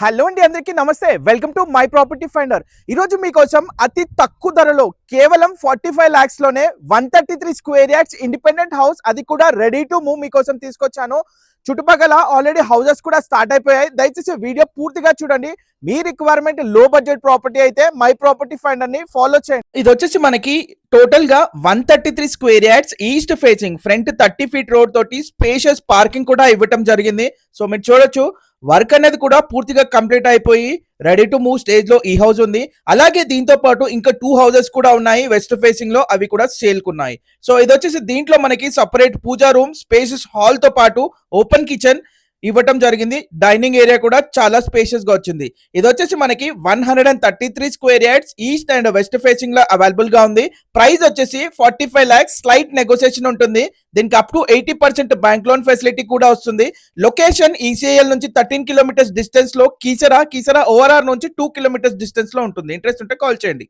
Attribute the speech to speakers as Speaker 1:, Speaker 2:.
Speaker 1: Hello అండి, అందరికీ నమస్తే. Welcome to my property finder. ఈరోజు మీకోసం అతి తక్కువ ధరలో కేవలం 45 lakhs లోనే 133 స్క్వేర్ యార్డ్స్ ఇండిపెండెంట్ హౌస్, అది కూడా రెడీ టు మూవ్ మీకోసం తీసుకొచ్చాను. చుట్టుపక్కల ఆల్రెడీ హౌసెస్ కూడా స్టార్ట్ అయిపోయాయి. దయచేసి వీడియో పూర్తిగా చూడండి. మీ రిక్వైర్మెంట్ లో బడ్జెట్ ప్రాపర్టీ అయితే మై ప్రాపర్టీ ఫైండర్ ని ఫాలో చేయండి. ఇది వచ్చేసి మనకి టోటల్ గా 133 square yards east facing, front 30 feet road తోటి స్పేషియస్ పార్కింగ్ కూడా ఇవ్వటం జరిగింది. సో మీరు చూడొచ్చు, వర్క్ అనేది కూడా పూర్తిగా కంప్లీట్ అయిపోయి రెడీ టు మూవ్ స్టేజ్ లో ఈ హౌస్ ఉంది. అలాగే దీంతో పాటు ఇంకా 2 houses కూడా ఉన్నాయి వెస్ట్ ఫేసింగ్ లో, అవి కూడా సేల్ కున్నాయి. సో ఇది వచ్చేసి దీంట్లో మనకి సపరేట్ పూజా రూమ్, స్పేసెస్ హాల్ తో పాటు ఓపెన్ కిచెన్ ఇవ్వటం జరిగింది. డైనింగ్ ఏరియా కూడా చాలా స్పేషియస్ గా వచ్చింది. ఇది వచ్చేసి మనకి 133 square yards east and west facing లో అవైలబుల్ గా ఉంది. ప్రైస్ వచ్చేసి 45 lakhs, స్లైట్ నెగోసియేషన్ ఉంటుంది. దీనికి up to 80% bank loan facility కూడా వస్తుంది. లొకేషన్ ఈసీఐఎల్ నుంచి 13 kilometers డిస్టెన్స్ లో, కీసరా ఓఆర్ఆర్ నుంచి 2 kilometers డిస్టెన్స్ లో ఉంటుంది. ఇంట్రెస్ట్ ఉంటే కాల్ చేయండి.